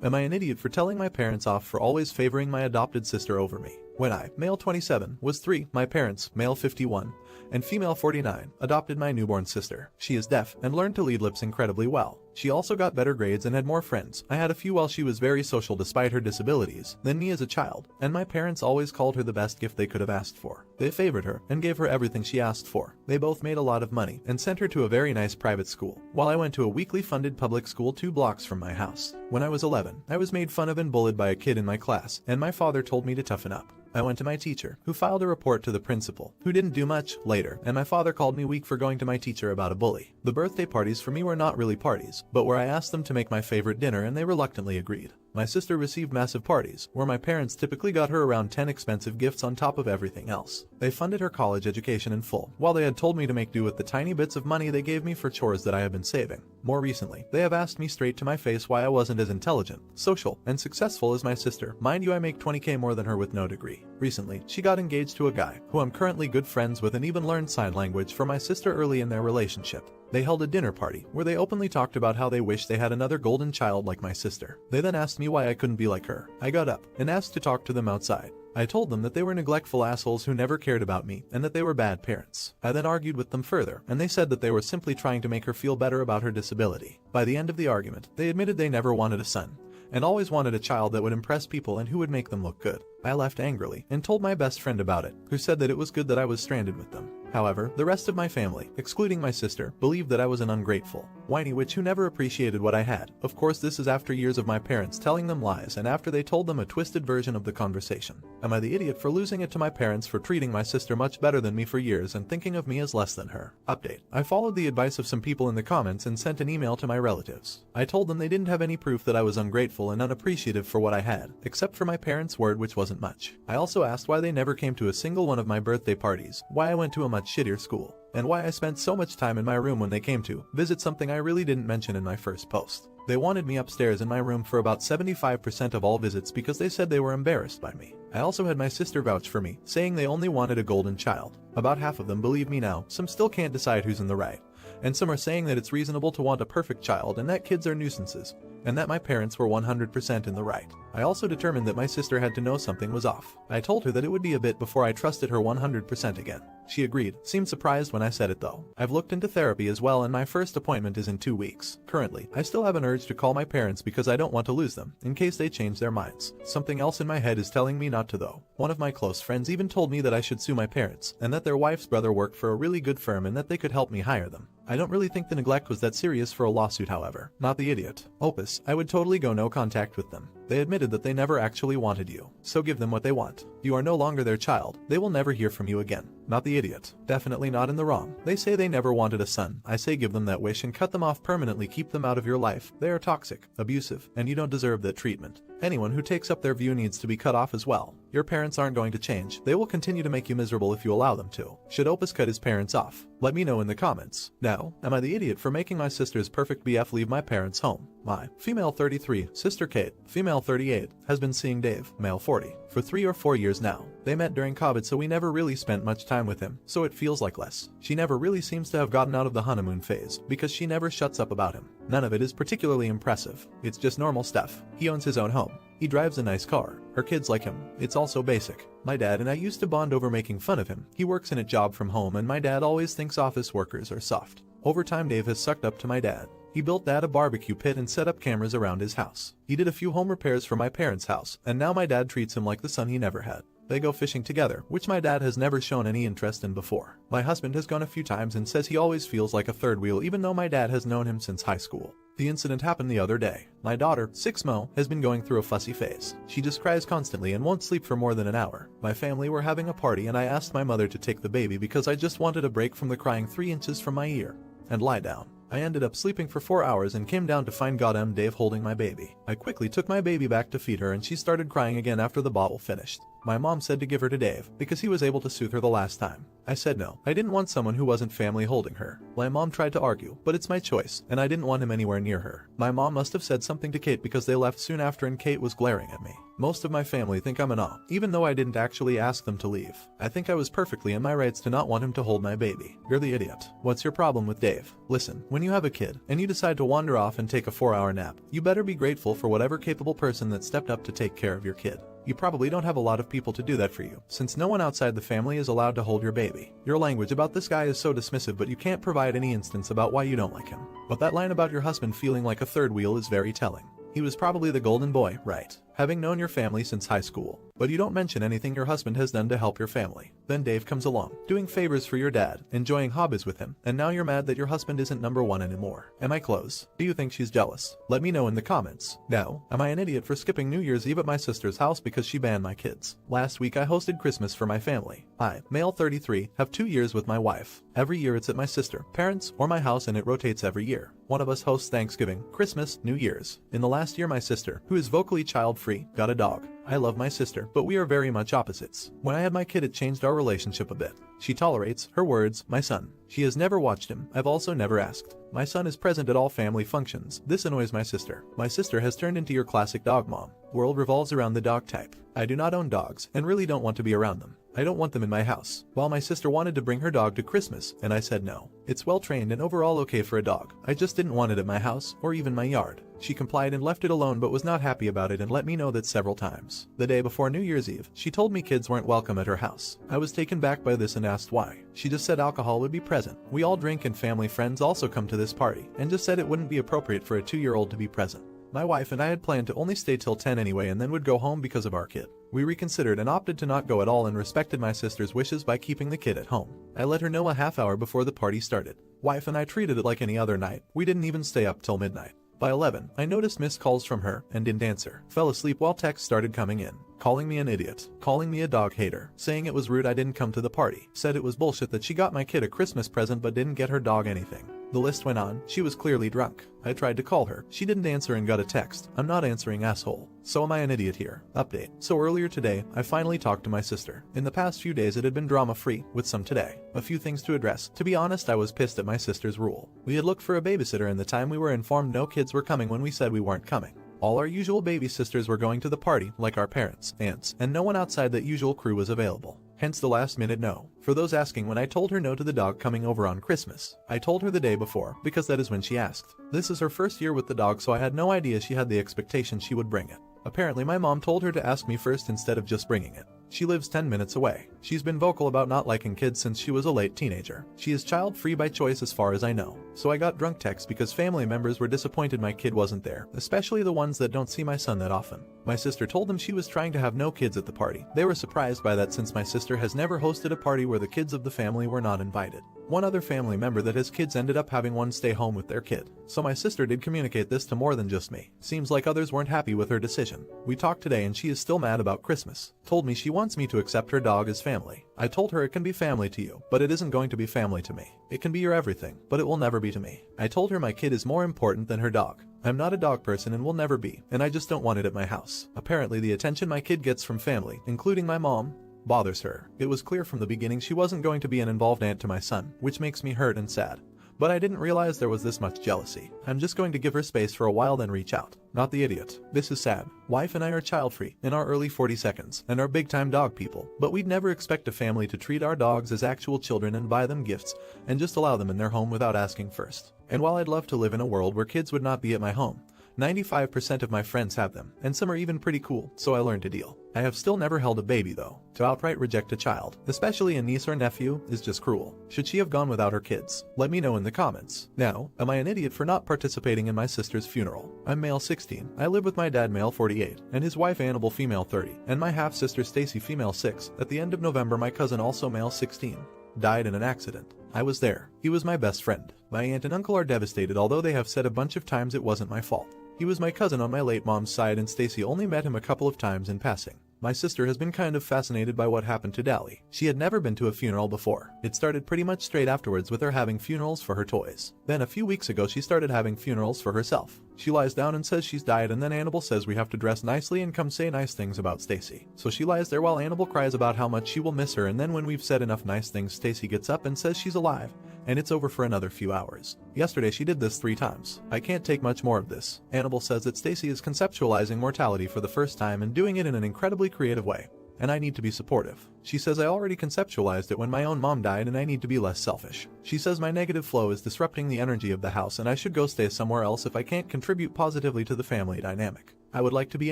Am I an idiot for telling my parents off for always favoring my adopted sister over me? When I, male 27, was 3, my parents, male 51, and female 49, adopted my newborn sister. She is deaf and learned to lead lips incredibly well. She also got better grades and had more friends. I had a few while she was very social despite her disabilities than me as a child, and my parents always called her the best gift they could have asked for. They favored her and gave her everything she asked for. They both made a lot of money and sent her to a very nice private school, while I went to a weekly funded public school 2 blocks from my house. When I was 11, I was made fun of and bullied by a kid in my class, and my father told me to toughen up. I went to my teacher, who filed a report to the principal, who didn't do much later, and my father called me weak for going to my teacher about a bully. The birthday parties for me were not really parties, but where I asked them to make my favorite dinner and they reluctantly agreed. My sister received massive parties, where my parents typically got her around 10 expensive gifts on top of everything else. They funded her college education in full, while they had told me to make do with the tiny bits of money they gave me for chores that I have been saving. More recently, they have asked me straight to my face why I wasn't as intelligent, social, and successful as my sister. Mind you, I make 20K more than her with no degree. Recently, she got engaged to a guy, who I'm currently good friends with and even learned sign language for my sister early in their relationship. They held a dinner party, where they openly talked about how they wish they had another golden child like my sister. They then asked me why I couldn't be like her. I got up, and asked to talk to them outside. I told them that they were neglectful assholes who never cared about me, and that they were bad parents. I then argued with them further, and they said that they were simply trying to make her feel better about her disability. By the end of the argument, they admitted they never wanted a son, and always wanted a child that would impress people and who would make them look good. I left angrily, and told my best friend about it, who said that it was good that I was stranded with them. However, the rest of my family, excluding my sister, believed that I was an ungrateful, whiny witch who never appreciated what I had. Of course, this is after years of my parents telling them lies and after they told them a twisted version of the conversation. Am I the idiot for losing it to my parents for treating my sister much better than me for years and thinking of me as less than her? Update. I followed the advice of some people in the comments and sent an email to my relatives. I told them they didn't have any proof that I was ungrateful and unappreciative for what I had, except for my parents' word, which wasn't much. I also asked why they never came to a single one of my birthday parties, why I went to a much shittier school, and why I spent so much time in my room when they came to visit, something I really didn't mention in my first post. They wanted me upstairs in my room for about 75% of all visits because they said they were embarrassed by me. I also had my sister vouch for me, saying they only wanted a golden child. About half of them believe me now, some still can't decide who's in the right, and some are saying that it's reasonable to want a perfect child and that kids are nuisances, and that my parents were 100% in the right. I also determined that my sister had to know something was off. I told her that it would be a bit before I trusted her 100% again. She agreed, seemed surprised when I said it though. I've looked into therapy as well and my first appointment is in 2 weeks. Currently, I still have an urge to call my parents because I don't want to lose them, in case they change their minds. Something else in my head is telling me not to though. One of my close friends even told me that I should sue my parents, and that their wife's brother worked for a really good firm and that they could help me hire them. I don't really think the neglect was that serious for a lawsuit, however. Not the idiot. Opus, I would totally go no contact with them. They admitted that they never actually wanted you, so give them what they want. You are no longer their child. They will never hear from you again. Not the idiot. Definitely not in the wrong. They say they never wanted a son. I say give them that wish and cut them off permanently. Keep them out of your life. They are toxic, abusive, and you don't deserve that treatment. Anyone who takes up their view needs to be cut off as well. Your parents aren't going to change. They will continue to make you miserable if you allow them to. Should Opus cut his parents off? Let me know in the comments. Now, am I the idiot for making my sister's perfect BF leave my parents' home? My female 33, sister Kate, female 38, has been seeing Dave, male 40, for 3 or 4 years now. They met during COVID, so we never really spent much time with him, so it feels like less. She never really seems to have gotten out of the honeymoon phase, because she never shuts up about him. None of it is particularly impressive. It's just normal stuff. He owns his own home. He drives a nice car. Her kids like him. It's also basic. My dad and I used to bond over making fun of him. He works in a job from home and my dad always thinks office workers are soft. Over time, Dave has sucked up to my dad. He built Dad a barbecue pit and set up cameras around his house. He did a few home repairs for my parents' house, and now my dad treats him like the son he never had. They go fishing together, which my dad has never shown any interest in before. My husband has gone a few times and says he always feels like a third wheel even though my dad has known him since high school. The incident happened the other day. My daughter, 6 Mo, has been going through a fussy phase. She just cries constantly and won't sleep for more than an hour. My family were having a party and I asked my mother to take the baby because I just wanted a break from the crying 3 inches from my ear, and lie down. I ended up sleeping for 4 hours and came down to find goddamn Dave holding my baby. I quickly took my baby back to feed her and she started crying again after the bottle finished. My mom said to give her to Dave because he was able to soothe her the last time. I said no. I didn't want someone who wasn't family holding her. My mom tried to argue, but it's my choice, and I didn't want him anywhere near her. My mom must have said something to Kate because they left soon after and Kate was glaring at me. Most of my family think I'm an op, even though I didn't actually ask them to leave. I think I was perfectly in my rights to not want him to hold my baby. You're the idiot. What's your problem with Dave? Listen, when you have a kid, and you decide to wander off and take a 4-hour nap, you better be grateful for whatever capable person that stepped up to take care of your kid. You probably don't have a lot of people to do that for you, since no one outside the family is allowed to hold your baby. Your language about this guy is so dismissive, but you can't provide any instance about why you don't like him. But that line about your husband feeling like a third wheel is very telling. He was probably the golden boy, right? Having known your family since high school. But you don't mention anything your husband has done to help your family. Then Dave comes along, doing favors for your dad, enjoying hobbies with him, and now you're mad that your husband isn't number one anymore. Am I close? Do you think she's jealous? Let me know in the comments. Now, am I an idiot for skipping New Year's Eve at my sister's house because she banned my kids? Last week I hosted Christmas for my family. I, male 33, have 2 years with my wife. Every year it's at my sister, parents, or my house, and it rotates every year. One of us hosts Thanksgiving, Christmas, New Year's. In the last year my sister, who is vocally child-free, got a dog. I love my sister, but we are very much opposites. When I had my kid it changed our relationship a bit. She tolerates, her words, my son. She has never watched him. I've also never asked. My son is present at all family functions. This annoys my sister. My sister has turned into your classic dog mom. World revolves around the dog type. I do not own dogs, and really don't want to be around them. I don't want them in my house. While my sister wanted to bring her dog to Christmas, and I said no. It's well trained and overall okay for a dog. I just didn't want it at my house, or even my yard. She complied and left it alone, but was not happy about it and let me know that several times. The day before New Year's Eve, she told me kids weren't welcome at her house. I was taken back by this and asked why. She just said alcohol would be present. We all drink and family friends also come to this party, and just said it wouldn't be appropriate for a 2-year-old to be present. My wife and I had planned to only stay till 10 anyway and then would go home because of our kid. We reconsidered and opted to not go at all and respected my sister's wishes by keeping the kid at home. I let her know a half hour before the party started. Wife and I treated it like any other night. We didn't even stay up till midnight. By 11, I noticed missed calls from her and didn't answer. Fell asleep while texts started coming in. Calling me an idiot. Calling me a dog hater. Saying it was rude I didn't come to the party. Said it was bullshit that she got my kid a Christmas present but didn't get her dog anything. The list went on. She was clearly drunk. I tried to call her. She didn't answer and got a text. I'm not answering, asshole. So am I an idiot here? Update. So earlier today, I finally talked to my sister. In the past few days it had been drama-free, with some today. A few things to address. To be honest, I was pissed at my sister's rule. We had looked for a babysitter and the time we were informed no kids were coming when we said we weren't coming. All our usual baby sisters were going to the party, like our parents, aunts, and no one outside that usual crew was available. Hence the last minute no. For those asking when I told her no to the dog coming over on Christmas, I told her the day before, because that is when she asked. This is her first year with the dog, so I had no idea she had the expectation she would bring it. Apparently my mom told her to ask me first instead of just bringing it. She lives 10 minutes away. She's been vocal about not liking kids since she was a late teenager. She is child-free by choice as far as I know. So I got drunk texts because family members were disappointed my kid wasn't there, especially the ones that don't see my son that often. My sister told them she was trying to have no kids at the party. They were surprised by that since my sister has never hosted a party where the kids of the family were not invited. One other family member that has kids ended up having one stay home with their kid. So my sister did communicate this to more than just me. Seems like others weren't happy with her decision. We talked today and she is still mad about Christmas. Told me she wants me to accept her dog as family. I told her it can be family to you, but it isn't going to be family to me. It can be your everything, but it will never be to me. I told her my kid is more important than her dog. I'm not a dog person and will never be, and I just don't want it at my house. Apparently the attention my kid gets from family, including my mom, bothers her. It was clear from the beginning she wasn't going to be an involved aunt to my son, which makes me hurt and sad. But I didn't realize there was this much jealousy. I'm just going to give her space for a while then reach out. Not the idiot. This is sad. Wife and I are child-free, in our early 42nds, and are big-time dog people. But we'd never expect a family to treat our dogs as actual children and buy them gifts, and just allow them in their home without asking first. And while I'd love to live in a world where kids would not be at my home, 95% of my friends have them, and some are even pretty cool, so I learned to deal. I have still never held a baby though. To outright reject a child, especially a niece or nephew, is just cruel. Should she have gone without her kids? Let me know in the comments. Now, am I an idiot for not participating in my sister's funeral? I'm male 16. I live with my dad male 48, and his wife Annabelle female 30, and my half-sister Stacy female 6. At the end of November my cousin also male 16. Died in an accident. I was there. He was my best friend. My aunt and uncle are devastated, although they have said a bunch of times it wasn't my fault. He was my cousin on my late mom's side and Stacy only met him a couple of times in passing. My sister has been kind of fascinated by what happened to Dally. She had never been to a funeral before. It started pretty much straight afterwards with her having funerals for her toys. Then a few weeks ago she started having funerals for herself. She lies down and says she's died, and then Annabelle says we have to dress nicely and come say nice things about Stacy. So she lies there while Annabelle cries about how much she will miss her, and then when we've said enough nice things, Stacy gets up and says she's alive, and it's over for another few hours. Yesterday she did this 3 times. I can't take much more of this. Annabelle says that Stacy is conceptualizing mortality for the first time and doing it in an incredibly creative way, and I need to be supportive. She says I already conceptualized it when my own mom died and I need to be less selfish. She says my negative flow is disrupting the energy of the house and I should go stay somewhere else if I can't contribute positively to the family dynamic. I would like to be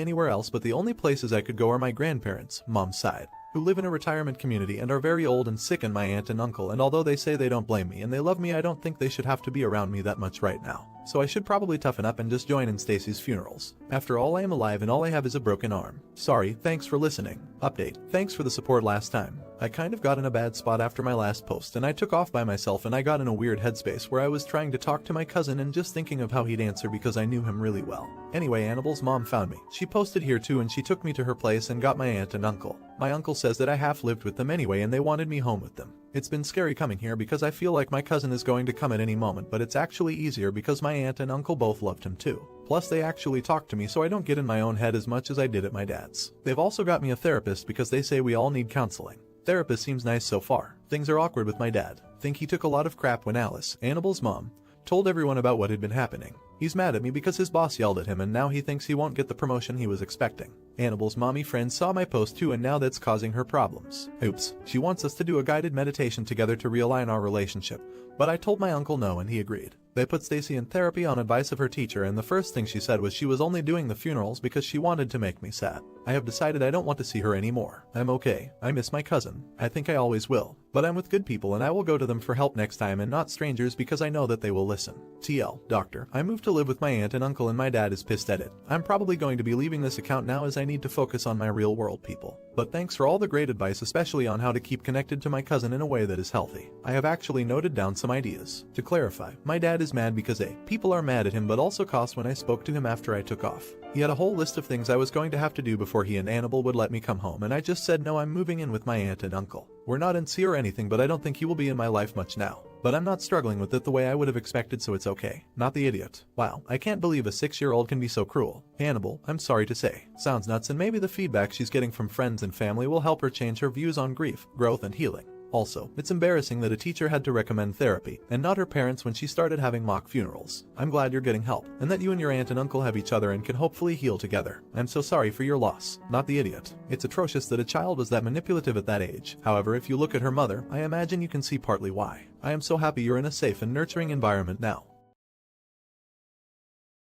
anywhere else, but the only places I could go are my grandparents, mom's side, who live in a retirement community and are very old and sick, and my aunt and uncle, and although they say they don't blame me and they love me, I don't think they should have to be around me that much right now. So I should probably toughen up and just join in Stacy's funerals. After all, I am alive and all I have is a broken arm. Sorry, thanks for listening. Update. Thanks for the support last time. I kind of got in a bad spot after my last post and I took off by myself, and I got in a weird headspace where I was trying to talk to my cousin and just thinking of how he'd answer because I knew him really well. Anyway, Annabelle's mom found me. She posted here too, and she took me to her place and got my aunt and uncle. My uncle says that I half lived with them anyway and they wanted me home with them. It's been scary coming here because I feel like my cousin is going to come at any moment, but it's actually easier because my aunt and uncle both loved him too. Plus they actually talk to me so I don't get in my own head as much as I did at my dad's. They've also got me a therapist because they say we all need counseling. Therapist seems nice so far. Things are awkward with my dad. Think he took a lot of crap when Alice, Annabelle's mom, told everyone about what had been happening. He's mad at me because his boss yelled at him and now he thinks he won't get the promotion he was expecting. Annabelle's mommy friend saw my post too and now that's causing her problems. Oops. She wants us to do a guided meditation together to realign our relationship, but I told my uncle no and he agreed. They put Stacy in therapy on advice of her teacher, and the first thing she said was she was only doing the funerals because she wanted to make me sad. I have decided I don't want to see her anymore. I'm okay. I miss my cousin. I think I always will. But I'm with good people and I will go to them for help next time and not strangers because I know that they will listen. TL, doctor. I moved to live with my aunt and uncle and my dad is pissed at it. I'm probably going to be leaving this account now as I need to focus on my real world people. But thanks for all the great advice, especially on how to keep connected to my cousin in a way that is healthy. I have actually noted down some ideas. To clarify, my dad is mad because A, people are mad at him, but also cost when I spoke to him after I took off. He had a whole list of things I was going to have to do before he and Annabelle would let me come home, and I just said no, I'm moving in with my aunt and uncle. We're not in C or anything, but I don't think he will be in my life much now. But I'm not struggling with it the way I would have expected, so it's okay. Not the idiot. Wow, I can't believe a 6-year-old can be so cruel. Annabelle, I'm sorry to say. Sounds nuts, and maybe the feedback she's getting from friends and family will help her change her views on grief, growth, and healing. Also, it's embarrassing that a teacher had to recommend therapy, and not her parents when she started having mock funerals. I'm glad you're getting help, and that you and your aunt and uncle have each other and can hopefully heal together. I'm so sorry for your loss. Not the idiot. It's atrocious that a child was that manipulative at that age. However, if you look at her mother, I imagine you can see partly why. I am so happy you're in a safe and nurturing environment now.